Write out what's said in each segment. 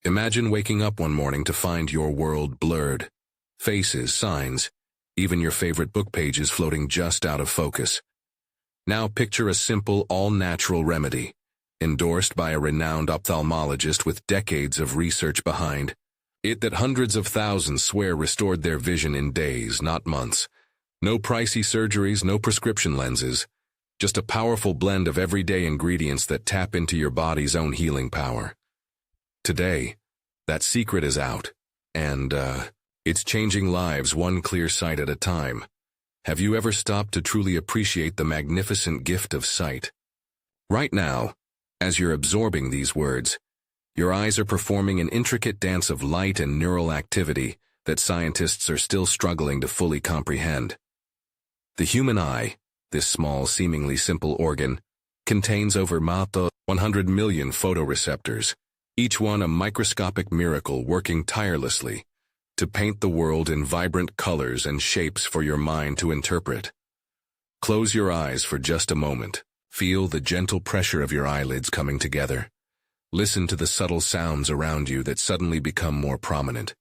Imagine waking up one morning to find your world blurred. Faces, signs, even your favorite book pages floating just out of focus. Now picture a simple, all-natural remedy, endorsed by a renowned ophthalmologist with decades of research behind it that hundreds of thousands swear restored their vision in days, not months. No pricey surgeries, no prescription lenses, just a powerful blend of everyday ingredients that tap into your body's own healing power. Today, that secret is out, and it's changing lives one clear sight at a time. Have you ever stopped to truly appreciate the magnificent gift of sight? Right now, as you're absorbing these words, your eyes are performing an intricate dance of light and neural activity that scientists are still struggling to fully comprehend. The human eye, this small, seemingly simple organ, contains over 100 million photoreceptors, each one a microscopic miracle working tirelessly to paint the world in vibrant colors and shapes for your mind to interpret. Close your eyes for just a moment. Feel the gentle pressure of your eyelids coming together. Listen to the subtle sounds around you that suddenly become more prominent.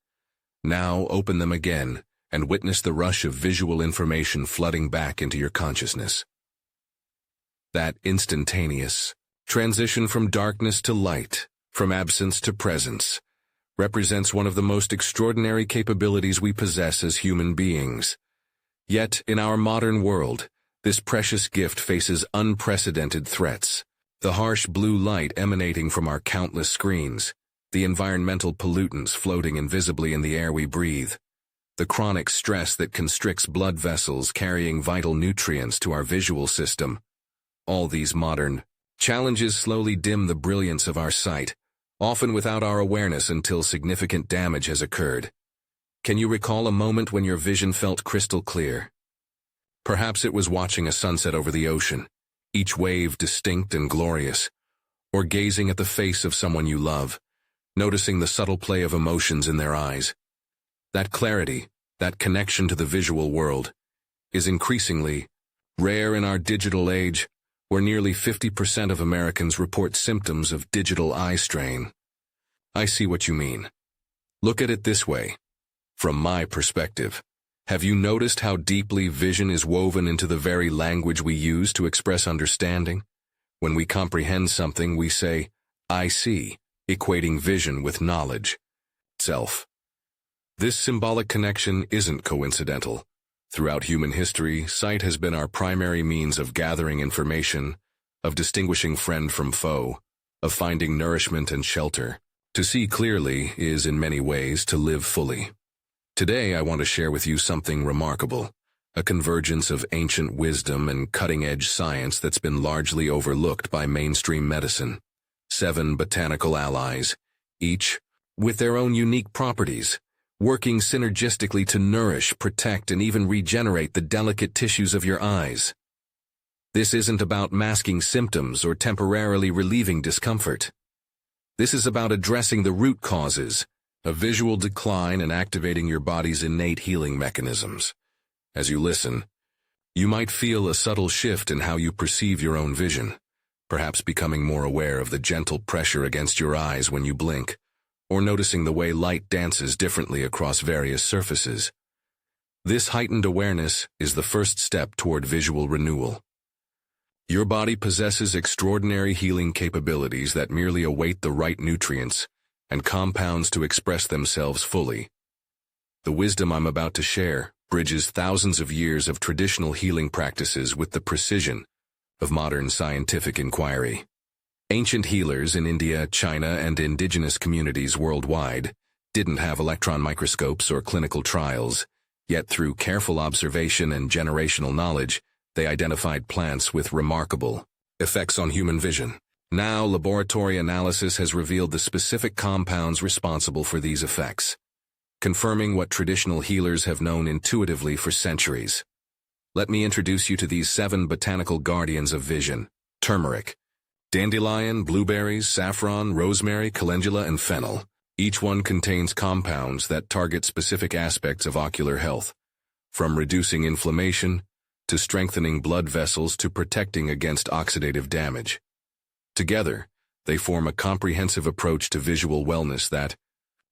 Now open them again and witness the rush of visual information flooding back into your consciousness. That instantaneous transition from darkness to light, from absence to presence, represents one of the most extraordinary capabilities we possess as human beings. Yet, in our modern world, this precious gift faces unprecedented threats. The harsh blue light emanating from our countless screens, the environmental pollutants floating invisibly in the air we breathe, the chronic stress that constricts blood vessels carrying vital nutrients to our visual system. All these modern challenges slowly dim the brilliance of our sight, often without our awareness until significant damage has occurred. Can you recall a moment when your vision felt crystal clear? Perhaps it was watching a sunset over the ocean, each wave distinct and glorious, or gazing at the face of someone you love, noticing the subtle play of emotions in their eyes. That clarity, that connection to the visual world, is increasingly rare in our digital age, where nearly 50% of Americans report symptoms of digital eye strain. I see what you mean. Look at it this way. From my perspective, have you noticed how deeply vision is woven into the very language we use to express understanding? When we comprehend something, we say, "I see," equating vision with knowledge, self. This symbolic connection isn't coincidental. Throughout human history, sight has been our primary means of gathering information, of distinguishing friend from foe, of finding nourishment and shelter. To see clearly is, in many ways, to live fully. Today, I want to share with you something remarkable, a convergence of ancient wisdom and cutting-edge science that's been largely overlooked by mainstream medicine. 7 botanical allies, each with their own unique properties, working synergistically to nourish, protect, and even regenerate the delicate tissues of your eyes. This isn't about masking symptoms or temporarily relieving discomfort. This is about addressing the root causes, a visual decline, and activating your body's innate healing mechanisms. As you listen, you might feel a subtle shift in how you perceive your own vision, perhaps becoming more aware of the gentle pressure against your eyes when you blink, or noticing the way light dances differently across various surfaces. This heightened awareness is the first step toward visual renewal. Your body possesses extraordinary healing capabilities that merely await the right nutrients and compounds to express themselves fully. The wisdom I'm about to share bridges thousands of years of traditional healing practices with the precision of modern scientific inquiry. Ancient healers in India, China, and indigenous communities worldwide didn't have electron microscopes or clinical trials, yet through careful observation and generational knowledge, they identified plants with remarkable effects on human vision. Now, laboratory analysis has revealed the specific compounds responsible for these effects, confirming what traditional healers have known intuitively for centuries. Let me introduce you to these 7 botanical guardians of vision: turmeric, dandelion, blueberries, saffron, rosemary, calendula, and fennel. Each one contains compounds that target specific aspects of ocular health, from reducing inflammation to strengthening blood vessels to protecting against oxidative damage. Together, They form a comprehensive approach to visual wellness that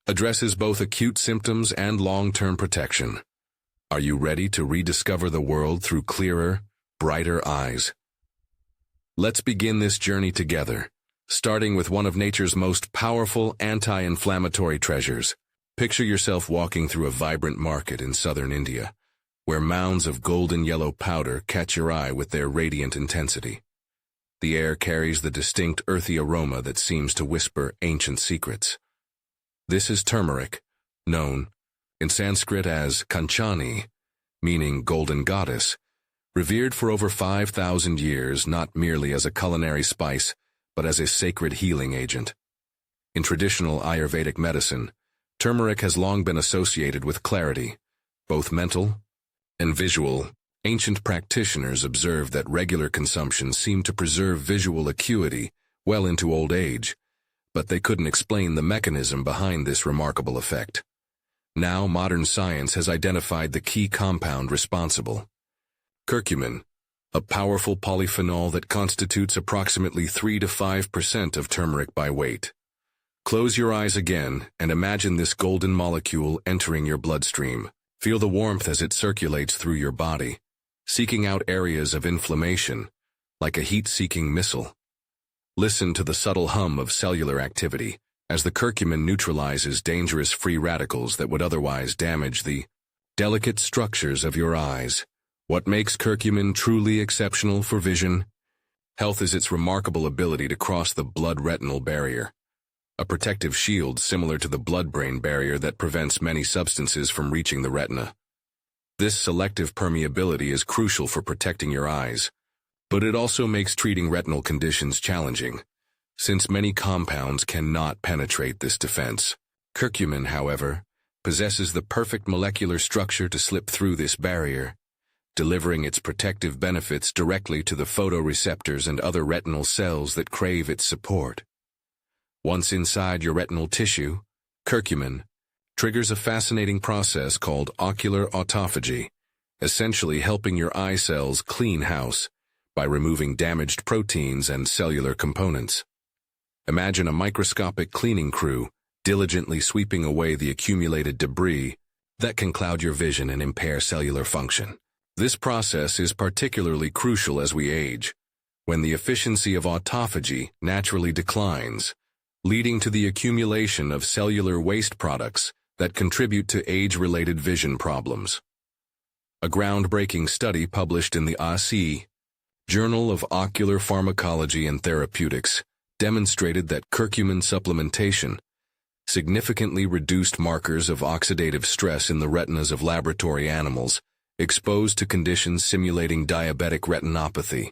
addresses both acute symptoms and long-term protection. Are you ready to rediscover the world through clearer, brighter eyes? Let's begin this journey together, starting with one of nature's most powerful anti-inflammatory treasures. Picture yourself walking through a vibrant market in southern India, where mounds of golden yellow powder catch your eye with their radiant intensity. The air carries the distinct earthy aroma that seems to whisper ancient secrets. This is turmeric, known in Sanskrit as Kanchani, meaning golden goddess, revered for over 5,000 years not merely as a culinary spice, but as a sacred healing agent. In traditional Ayurvedic medicine, turmeric has long been associated with clarity, both mental and visual. Ancient practitioners observed that regular consumption seemed to preserve visual acuity well into old age, but they couldn't explain the mechanism behind this remarkable effect. Now, modern science has identified the key compound responsible: curcumin, a powerful polyphenol that constitutes approximately 3 to 5% of turmeric by weight. Close your eyes again and imagine this golden molecule entering your bloodstream. Feel the warmth as it circulates through your body, seeking out areas of inflammation, like a heat-seeking missile. Listen to the subtle hum of cellular activity as the curcumin neutralizes dangerous free radicals that would otherwise damage the delicate structures of your eyes. What makes curcumin truly exceptional for vision health is its remarkable ability to cross the blood-retinal barrier, a protective shield similar to the blood-brain barrier that prevents many substances from reaching the retina. This selective permeability is crucial for protecting your eyes, but it also makes treating retinal conditions challenging, since many compounds cannot penetrate this defense. Curcumin, however, possesses the perfect molecular structure to slip through this barrier, delivering its protective benefits directly to the photoreceptors and other retinal cells that crave its support. Once inside your retinal tissue, curcumin triggers a fascinating process called ocular autophagy, essentially helping your eye cells clean house by removing damaged proteins and cellular components. Imagine a microscopic cleaning crew diligently sweeping away the accumulated debris that can cloud your vision and impair cellular function. This process is particularly crucial as we age, when the efficiency of autophagy naturally declines, leading to the accumulation of cellular waste products that contribute to age-related vision problems. A groundbreaking study published in the ASI, Journal of Ocular Pharmacology and Therapeutics, demonstrated that curcumin supplementation significantly reduced markers of oxidative stress in the retinas of laboratory animals exposed to conditions simulating diabetic retinopathy.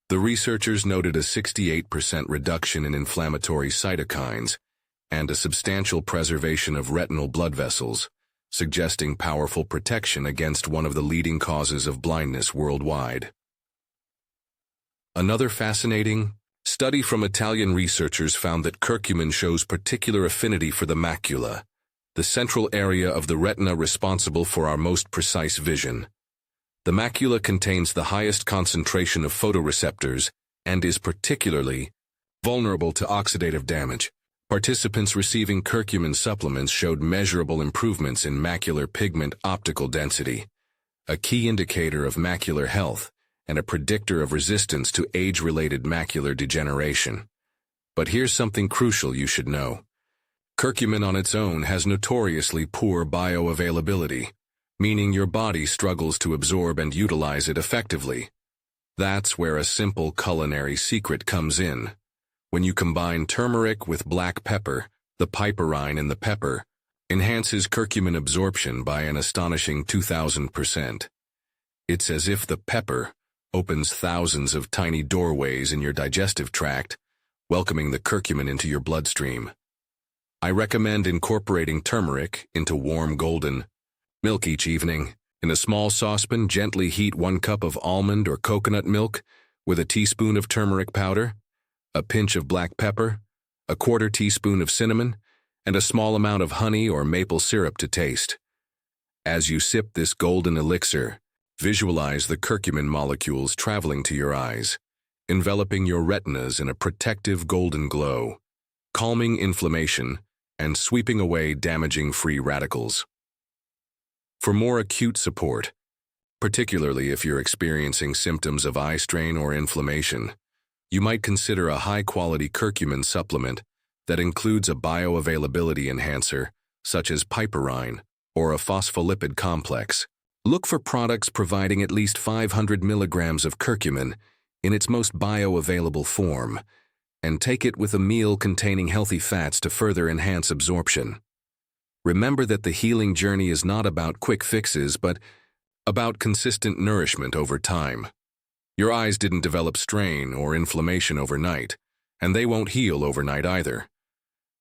The researchers noted a 68% reduction in inflammatory cytokines and a substantial preservation of retinal blood vessels, suggesting powerful protection against one of the leading causes of blindness worldwide. Another fascinating study from Italian researchers found that curcumin shows particular affinity for the macula, the central area of the retina responsible for our most precise vision. The macula contains the highest concentration of photoreceptors and is particularly vulnerable to oxidative damage. Participants receiving curcumin supplements showed measurable improvements in macular pigment optical density, a key indicator of macular health and a predictor of resistance to age-related macular degeneration. But here's something crucial you should know. Curcumin on its own has notoriously poor bioavailability, meaning your body struggles to absorb and utilize it effectively. That's where a simple culinary secret comes in. When you combine turmeric with black pepper, the piperine in the pepper enhances curcumin absorption by an astonishing 2,000%. It's as if the pepper opens thousands of tiny doorways in your digestive tract, welcoming the curcumin into your bloodstream. I recommend incorporating turmeric into warm golden milk each evening. In a small saucepan, gently heat 1 cup of almond or coconut milk with a teaspoon of turmeric powder, a pinch of black pepper, a 1/4 teaspoon of cinnamon, and a small amount of honey or maple syrup to taste. As you sip this golden elixir, visualize the curcumin molecules traveling to your eyes, enveloping your retinas in a protective golden glow, calming inflammation and sweeping away damaging free radicals. For more acute support, particularly if you're experiencing symptoms of eye strain or inflammation, you might consider a high-quality curcumin supplement that includes a bioavailability enhancer, such as piperine, or a phospholipid complex. Look for products providing at least 500 milligrams of curcumin in its most bioavailable form, and take it with a meal containing healthy fats to further enhance absorption. Remember that the healing journey is not about quick fixes, but about consistent nourishment over time. Your eyes didn't develop strain or inflammation overnight, and they won't heal overnight either.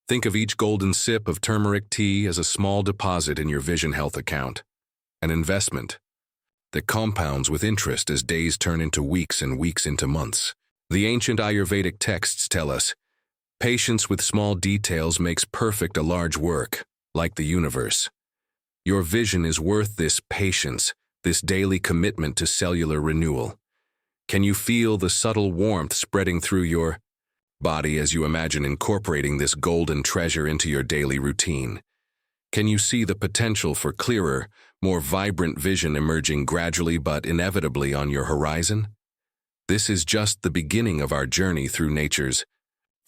Think of each golden sip of turmeric tea as a small deposit in your vision health account, an investment that compounds with interest as days turn into weeks and weeks into months. The ancient Ayurvedic texts tell us, patience with small details makes perfect a large work, like the universe. Your vision is worth this patience, this daily commitment to cellular renewal. Can you feel the subtle warmth spreading through your body as you imagine incorporating this golden treasure into your daily routine? Can you see the potential for clearer, more vibrant vision emerging gradually but inevitably on your horizon? This is just the beginning of our journey through nature's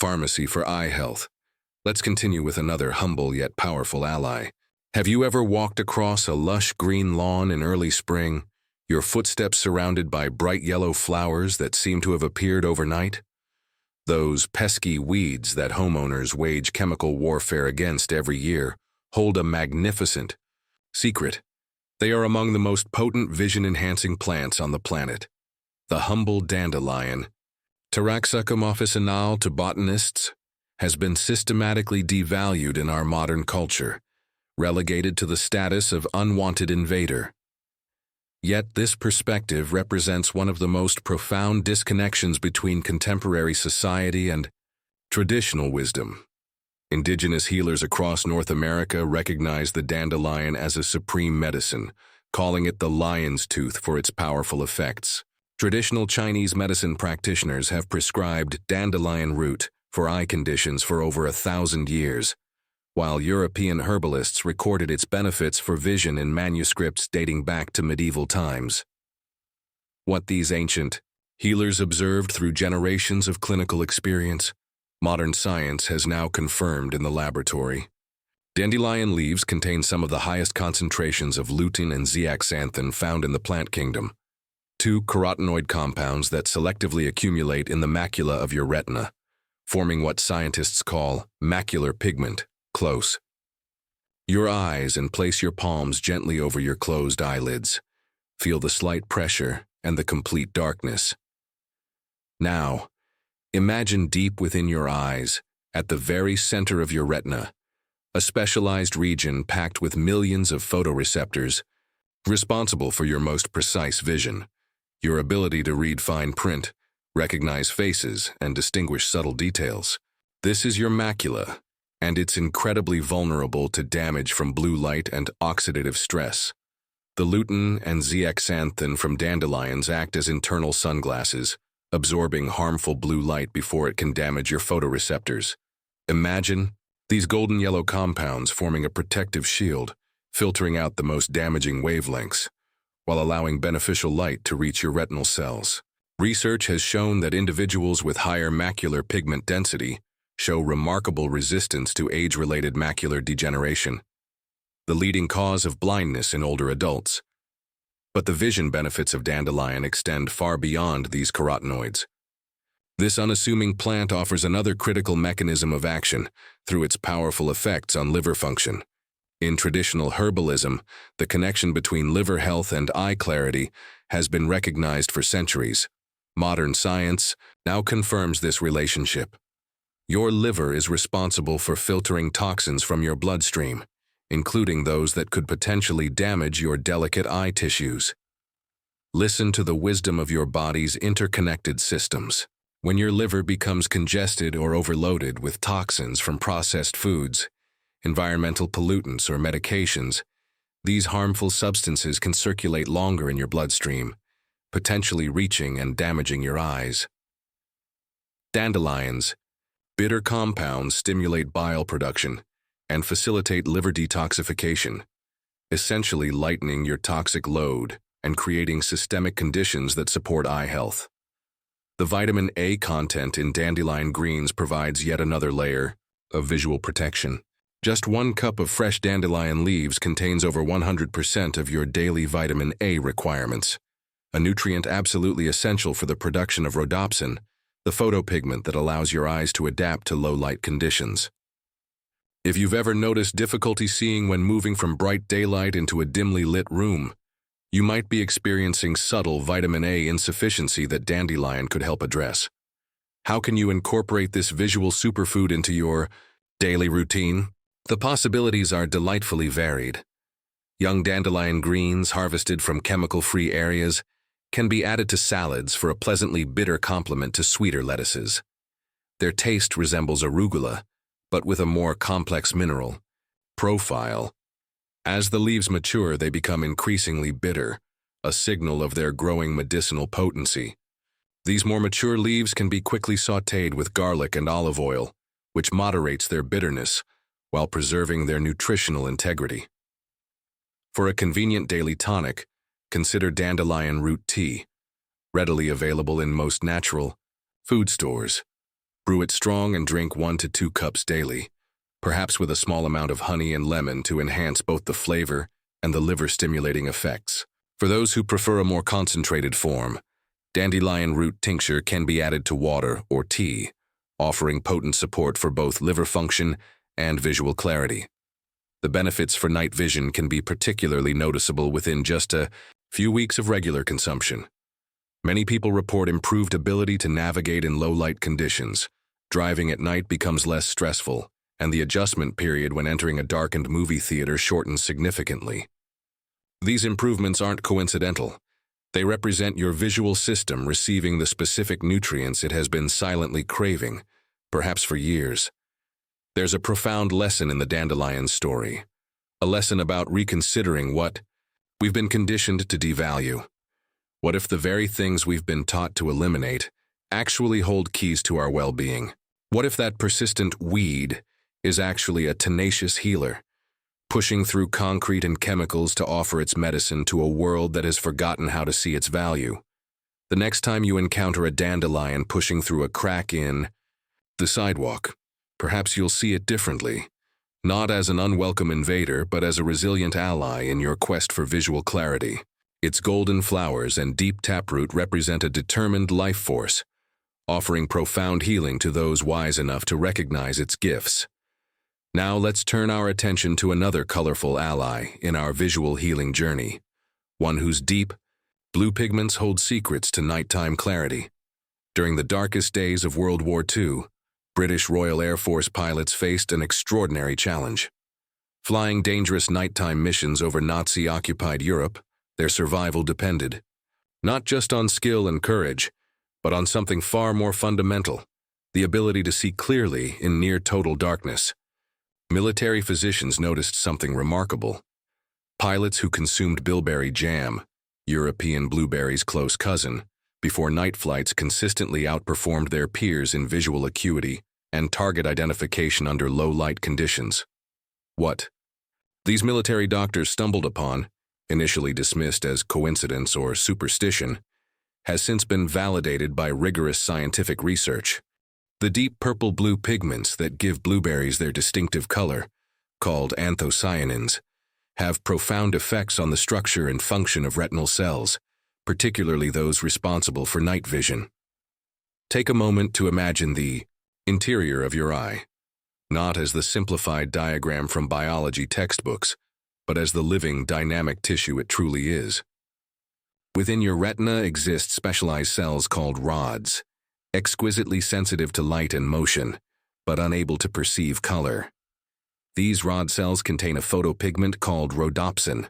pharmacy for eye health. Let's continue with another humble yet powerful ally. Have you ever walked across a lush green lawn in early spring, your footsteps surrounded by bright yellow flowers that seem to have appeared overnight? Those pesky weeds that homeowners wage chemical warfare against every year hold a magnificent secret. They are among the most potent vision-enhancing plants on the planet. The humble dandelion, Taraxacum officinale to botanists, has been systematically devalued in our modern culture, relegated to the status of unwanted invader. Yet this perspective represents one of the most profound disconnections between contemporary society and traditional wisdom. Indigenous healers across North America recognize the dandelion as a supreme medicine, calling it the lion's tooth for its powerful effects. Traditional Chinese medicine practitioners have prescribed dandelion root for eye conditions for over 1,000 years, while European herbalists recorded its benefits for vision in manuscripts dating back to medieval times. What these ancient healers observed through generations of clinical experience, modern science has now confirmed in the laboratory. Dandelion leaves contain some of the highest concentrations of lutein and zeaxanthin found in the plant kingdom, two carotenoid compounds that selectively accumulate in the macula of your retina, forming what scientists call macular pigment. Close your eyes and place your palms gently over your closed eyelids. Feel the slight pressure and the complete darkness. Now, imagine deep within your eyes, at the very center of your retina, a specialized region packed with millions of photoreceptors, responsible for your most precise vision, your ability to read fine print, recognize faces, and distinguish subtle details. This is your macula, and it's incredibly vulnerable to damage from blue light and oxidative stress. The lutein and zeaxanthin from dandelions act as internal sunglasses, absorbing harmful blue light before it can damage your photoreceptors. Imagine these golden yellow compounds forming a protective shield, filtering out the most damaging wavelengths, while allowing beneficial light to reach your retinal cells. Research has shown that individuals with higher macular pigment density show remarkable resistance to age-related macular degeneration, the leading cause of blindness in older adults. But the vision benefits of dandelion extend far beyond these carotenoids. This unassuming plant offers another critical mechanism of action through its powerful effects on liver function. In traditional herbalism, the connection between liver health and eye clarity has been recognized for centuries. Modern science now confirms this relationship. Your liver is responsible for filtering toxins from your bloodstream, including those that could potentially damage your delicate eye tissues. Listen to the wisdom of your body's interconnected systems. When your liver becomes congested or overloaded with toxins from processed foods, environmental pollutants, or medications, these harmful substances can circulate longer in your bloodstream, potentially reaching and damaging your eyes. Dandelions. Bitter compounds stimulate bile production and facilitate liver detoxification, essentially lightening your toxic load and creating systemic conditions that support eye health. The vitamin A content in dandelion greens provides yet another layer of visual protection. Just 1 cup of fresh dandelion leaves contains over 100% of your daily vitamin A requirements, a nutrient absolutely essential for the production of rhodopsin, the photopigment that allows your eyes to adapt to low-light conditions. If you've ever noticed difficulty seeing when moving from bright daylight into a dimly lit room, you might be experiencing subtle vitamin A insufficiency that dandelion could help address. How can you incorporate this visual superfood into your daily routine? The possibilities are delightfully varied. Young dandelion greens harvested from chemical-free areas can be added to salads for a pleasantly bitter complement to sweeter lettuces. Their taste resembles arugula, but with a more complex mineral profile. As the leaves mature, they become increasingly bitter, a signal of their growing medicinal potency. These more mature leaves can be quickly sautéed with garlic and olive oil, which moderates their bitterness while preserving their nutritional integrity. For a convenient daily tonic, consider dandelion root tea, readily available in most natural food stores. Brew it strong and drink 1 to 2 cups daily, perhaps with a small amount of honey and lemon to enhance both the flavor and the liver-stimulating effects. For those who prefer a more concentrated form, dandelion root tincture can be added to water or tea, offering potent support for both liver function and visual clarity. The benefits for night vision can be particularly noticeable within just a few weeks of regular consumption. Many people report improved ability to navigate in low-light conditions. Driving at night becomes less stressful, and the adjustment period when entering a darkened movie theater shortens significantly. These improvements aren't coincidental. They represent your visual system receiving the specific nutrients it has been silently craving, perhaps for years. There's a profound lesson in the dandelion story, a lesson about reconsidering what we've been conditioned to devalue. What if the very things we've been taught to eliminate actually hold keys to our well-being? What if that persistent weed is actually a tenacious healer, pushing through concrete and chemicals to offer its medicine to a world that has forgotten how to see its value? The next time you encounter a dandelion pushing through a crack in the sidewalk, perhaps you'll see it differently, not as an unwelcome invader, but as a resilient ally in your quest for visual clarity. Its golden flowers and deep taproot represent a determined life force, offering profound healing to those wise enough to recognize its gifts. Now let's turn our attention to another colorful ally in our visual healing journey, one whose deep, blue pigments hold secrets to nighttime clarity. During the darkest days of World War II, British Royal Air Force pilots faced an extraordinary challenge. Flying dangerous nighttime missions over Nazi-occupied Europe, their survival depended not just on skill and courage, but on something far more fundamental, the ability to see clearly in near-total darkness. Military physicians noticed something remarkable. Pilots who consumed bilberry jam, European blueberry's close cousin, before night flights consistently outperformed their peers in visual acuity and target identification under low-light conditions. What these military doctors stumbled upon, initially dismissed as coincidence or superstition, has since been validated by rigorous scientific research. The deep purple-blue pigments that give blueberries their distinctive color, called anthocyanins, have profound effects on the structure and function of retinal cells, particularly those responsible for night vision. Take a moment to imagine the interior of your eye, not as the simplified diagram from biology textbooks, but as the living, dynamic tissue it truly is. Within your retina exist specialized cells called rods, exquisitely sensitive to light and motion, but unable to perceive color. These rod cells contain a photopigment called rhodopsin,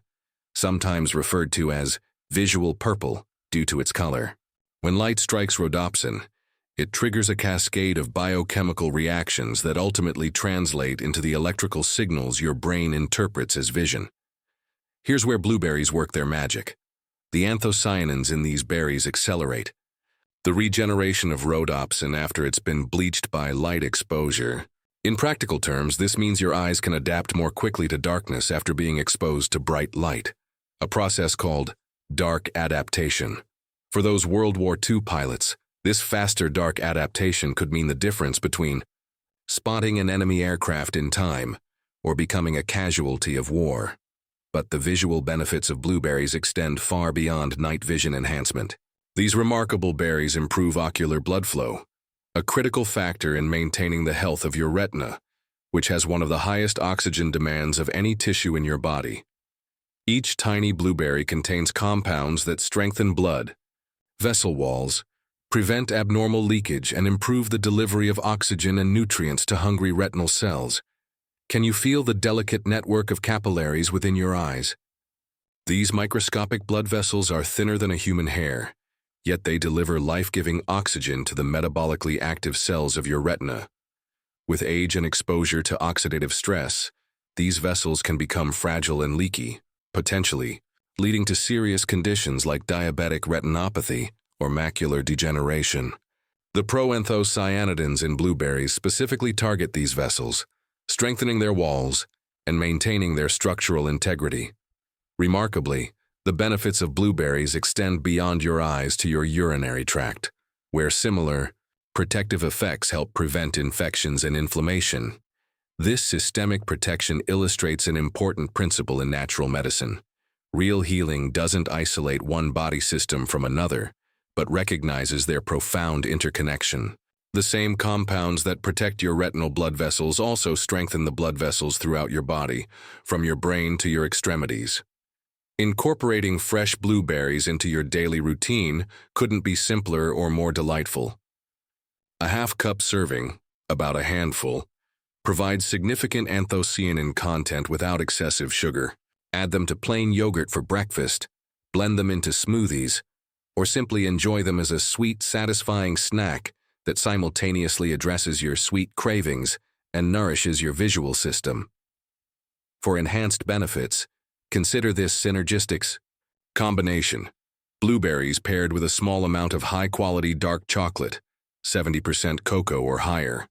sometimes referred to as visual purple due to its color. When light strikes rhodopsin, it triggers a cascade of biochemical reactions that ultimately translate into the electrical signals your brain interprets as vision. Here's where blueberries work their magic. The anthocyanins in these berries accelerate the regeneration of rhodopsin after it's been bleached by light exposure. In practical terms, this means your eyes can adapt more quickly to darkness after being exposed to bright light, a process called dark adaptation. For those World War II pilots, this faster dark adaptation could mean the difference between spotting an enemy aircraft in time or becoming a casualty of war. But the visual benefits of blueberries extend far beyond night vision enhancement. These remarkable berries improve ocular blood flow, a critical factor in maintaining the health of your retina, which has one of the highest oxygen demands of any tissue in your body. Each tiny blueberry contains compounds that strengthen blood vessel walls, prevent abnormal leakage, and improve the delivery of oxygen and nutrients to hungry retinal cells. Can you feel the delicate network of capillaries within your eyes? These microscopic blood vessels are thinner than a human hair, yet they deliver life-giving oxygen to the metabolically active cells of your retina. With age and exposure to oxidative stress, these vessels can become fragile and leaky, potentially leading to serious conditions like diabetic retinopathy or macular degeneration. The proanthocyanidins in blueberries specifically target these vessels, strengthening their walls and maintaining their structural integrity. Remarkably, the benefits of blueberries extend beyond your eyes to your urinary tract, where similar protective effects help prevent infections and inflammation. This systemic protection illustrates an important principle in natural medicine. Real healing doesn't isolate one body system from another, but recognizes their profound interconnection. The same compounds that protect your retinal blood vessels also strengthen the blood vessels throughout your body, from your brain to your extremities. Incorporating fresh blueberries into your daily routine couldn't be simpler or more delightful. A half-cup serving, about a handful, provides significant anthocyanin content without excessive sugar. Add them to plain yogurt for breakfast, blend them into smoothies, or simply enjoy them as a sweet, satisfying snack that simultaneously addresses your sweet cravings and nourishes your visual system. For enhanced benefits, consider this synergistic combination. Blueberries paired with a small amount of high-quality dark chocolate, 70% cocoa or higher.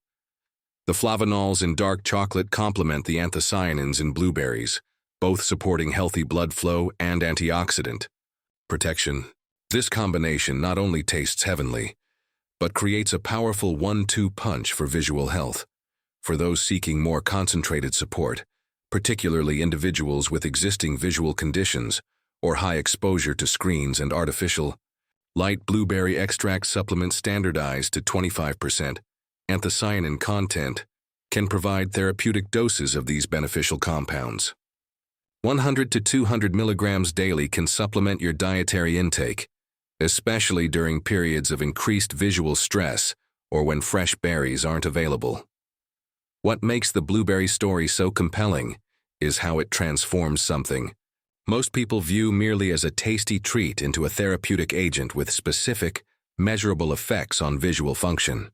The flavonols in dark chocolate complement the anthocyanins in blueberries, both supporting healthy blood flow and antioxidant protection. This combination not only tastes heavenly, but creates a powerful 1-2 punch for visual health. For those seeking more concentrated support, particularly individuals with existing visual conditions or high exposure to screens and artificial light, blueberry extract supplements standardized to 25% anthocyanin content can provide therapeutic doses of these beneficial compounds. 100 to 200 milligrams daily can supplement your dietary intake, especially during periods of increased visual stress or when fresh berries aren't available. What makes the blueberry story so compelling is how it transforms something most people view merely as a tasty treat into a therapeutic agent with specific, measurable effects on visual function.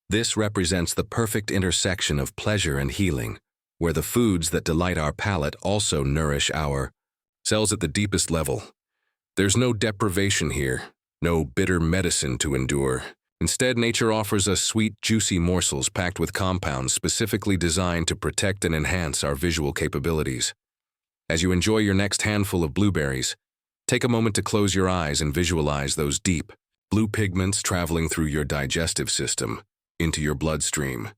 This represents the perfect intersection of pleasure and healing, where the foods that delight our palate also nourish our cells at the deepest level. There's no deprivation here, no bitter medicine to endure. Instead, nature offers us sweet, juicy morsels packed with compounds specifically designed to protect and enhance our visual capabilities. As you enjoy your next handful of blueberries, take a moment to close your eyes and visualize those deep, blue pigments traveling through your digestive system, into your bloodstream,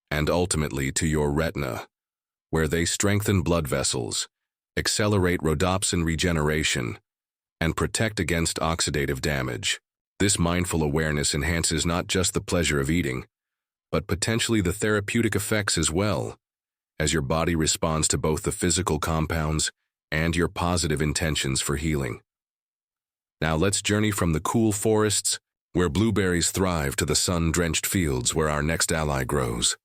and ultimately to your retina, where they strengthen blood vessels, accelerate rhodopsin regeneration, and protect against oxidative damage. This mindful awareness enhances not just the pleasure of eating, but potentially the therapeutic effects as well, as your body responds to both the physical compounds and your positive intentions for healing. Now let's journey from the cool forests where blueberries thrive to the sun-drenched fields where our next ally grows.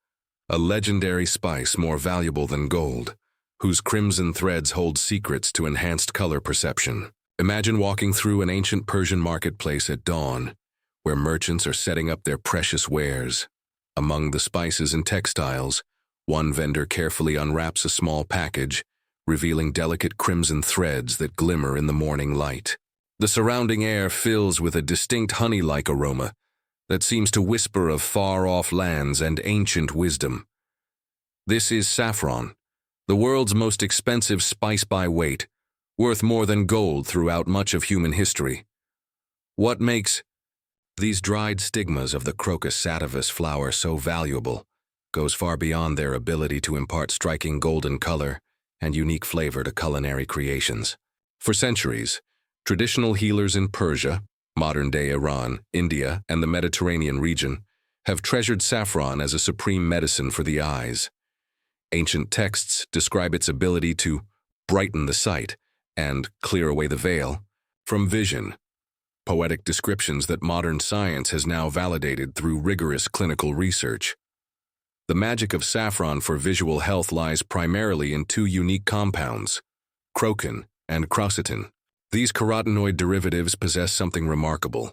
A legendary spice more valuable than gold, whose crimson threads hold secrets to enhanced color perception. Imagine walking through an ancient Persian marketplace at dawn, where merchants are setting up their precious wares. Among the spices and textiles, one vendor carefully unwraps a small package, revealing delicate crimson threads that glimmer in the morning light. The surrounding air fills with a distinct honey-like aroma that seems to whisper of far-off lands and ancient wisdom. This is saffron, the world's most expensive spice by weight, worth more than gold throughout much of human history. What makes these dried stigmas of the Crocus sativus flower so valuable goes far beyond their ability to impart striking golden color and unique flavor to culinary creations. For centuries, traditional healers in Persia, modern-day Iran, India, and the Mediterranean region have treasured saffron as a supreme medicine for the eyes. Ancient texts describe its ability to brighten the sight and clear away the veil from vision, poetic descriptions that modern science has now validated through rigorous clinical research. The magic of saffron for visual health lies primarily in two unique compounds, crocin and quercetin. These carotenoid derivatives possess something remarkable,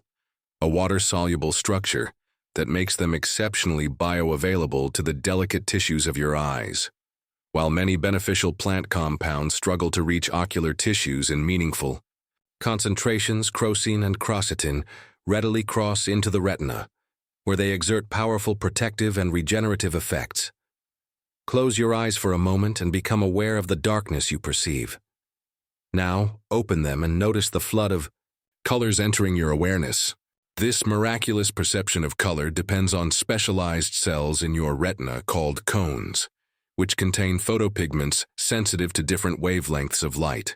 a water-soluble structure that makes them exceptionally bioavailable to the delicate tissues of your eyes. While many beneficial plant compounds struggle to reach ocular tissues in meaningful concentrations, crocin and quercetin readily cross into the retina, where they exert powerful protective and regenerative effects. Close your eyes for a moment and become aware of the darkness you perceive. Now, open them and notice the flood of colors entering your awareness. This miraculous perception of color depends on specialized cells in your retina called cones, which contain photopigments sensitive to different wavelengths of light.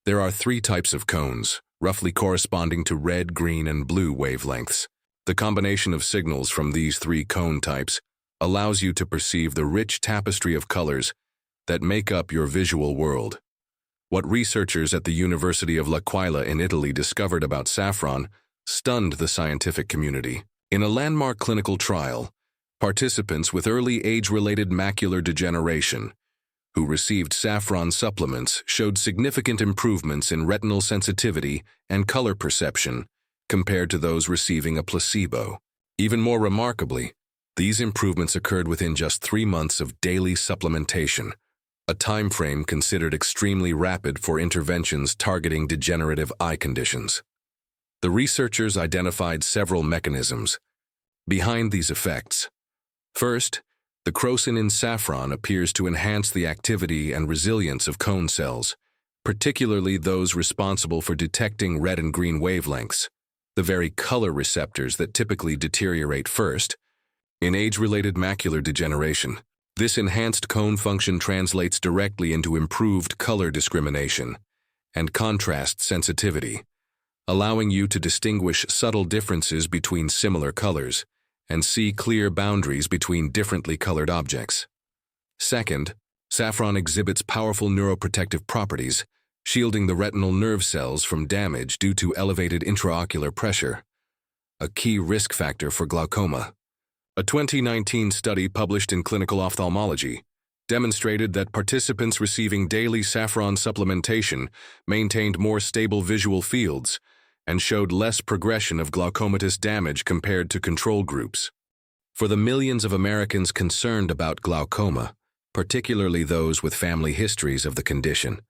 There are 3 types of cones, roughly corresponding to red, green, and blue wavelengths. The combination of signals from these 3 cone types allows you to perceive the rich tapestry of colors that make up your visual world. What researchers at the University of L'Aquila in Italy discovered about saffron stunned the scientific community. In a landmark clinical trial, participants with early age-related macular degeneration who received saffron supplements showed significant improvements in retinal sensitivity and color perception compared to those receiving a placebo. Even more remarkably, these improvements occurred within just 3 months of daily supplementation, a time frame considered extremely rapid for interventions targeting degenerative eye conditions. The researchers identified several mechanisms behind these effects. First, the crocin in saffron appears to enhance the activity and resilience of cone cells, particularly those responsible for detecting red and green wavelengths, the very color receptors that typically deteriorate first. In age-related macular degeneration, this enhanced cone function translates directly into improved color discrimination and contrast sensitivity, allowing you to distinguish subtle differences between similar colors and see clear boundaries between differently colored objects. Second, saffron exhibits powerful neuroprotective properties, shielding the retinal nerve cells from damage due to elevated intraocular pressure, a key risk factor for glaucoma. A 2019 study published in Clinical Ophthalmology demonstrated that participants receiving daily saffron supplementation maintained more stable visual fields and showed less progression of glaucomatous damage compared to control groups. For the millions of Americans concerned about glaucoma, particularly those with family histories of the condition,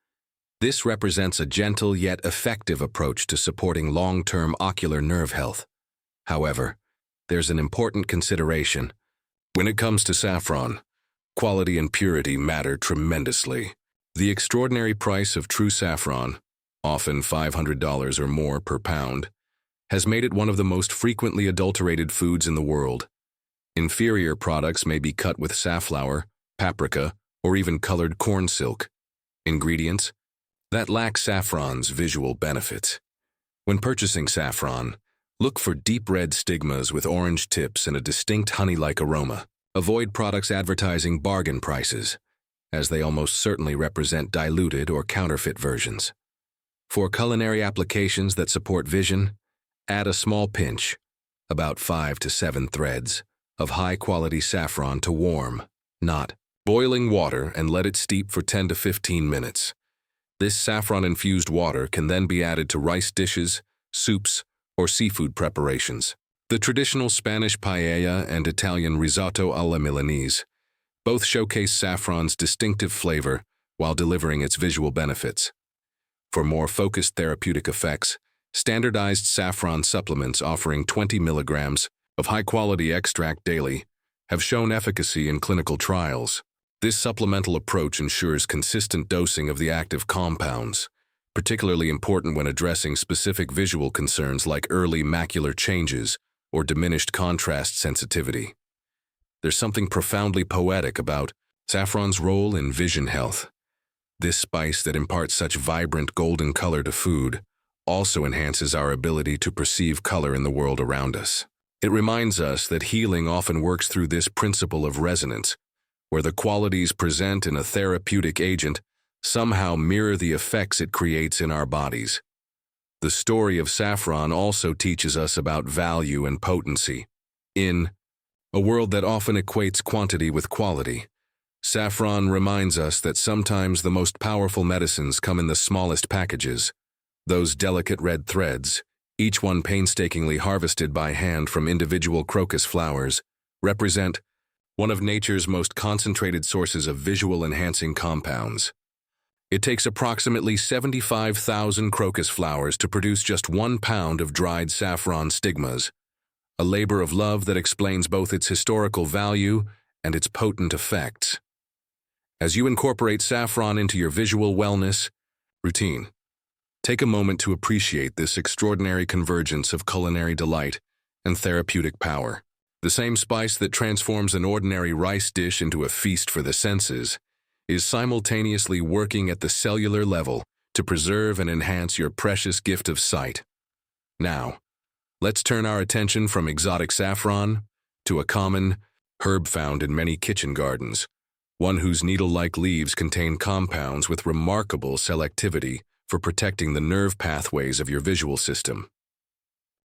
this represents a gentle yet effective approach to supporting long-term ocular nerve health. However, there's an important consideration. When it comes to saffron, quality and purity matter tremendously. The extraordinary price of true saffron, often $500 or more per pound, has made it one of the most frequently adulterated foods in the world. Inferior products may be cut with safflower, paprika, or even colored corn silk, ingredients that lack saffron's visual benefits. When purchasing saffron, look for deep red stigmas with orange tips and a distinct honey-like aroma. Avoid products advertising bargain prices, as they almost certainly represent diluted or counterfeit versions. For culinary applications that support vision, add a small pinch, about 5 to 7 threads, of high-quality saffron to warm, not boiling water, and let it steep for 10 to 15 minutes. This saffron-infused water can then be added to rice dishes, soups, or seafood preparations. The traditional Spanish paella and Italian risotto alla Milanese both showcase saffron's distinctive flavor while delivering its visual benefits. For more focused therapeutic effects, standardized saffron supplements offering 20 milligrams of high-quality extract daily have shown efficacy in clinical trials. This supplemental approach ensures consistent dosing of the active compounds, particularly important when addressing specific visual concerns like early macular changes or diminished contrast sensitivity. There's something profoundly poetic about saffron's role in vision health. This spice that imparts such vibrant golden color to food also enhances our ability to perceive color in the world around us. It reminds us that healing often works through this principle of resonance, where the qualities present in a therapeutic agent somehow mirror the effects it creates in our bodies. The story of saffron also teaches us about value and potency. In a world that often equates quantity with quality, saffron reminds us that sometimes the most powerful medicines come in the smallest packages. Those delicate red threads, each one painstakingly harvested by hand from individual crocus flowers, represent one of nature's most concentrated sources of visual-enhancing compounds. It takes approximately 75,000 crocus flowers to produce just 1 pound of dried saffron stigmas, a labor of love that explains both its historical value and its potent effects. As you incorporate saffron into your visual wellness routine, take a moment to appreciate this extraordinary convergence of culinary delight and therapeutic power. The same spice that transforms an ordinary rice dish into a feast for the senses is simultaneously working at the cellular level to preserve and enhance your precious gift of sight. Now, let's turn our attention from exotic saffron to a common herb found in many kitchen gardens, one whose needle-like leaves contain compounds with remarkable selectivity for protecting the nerve pathways of your visual system.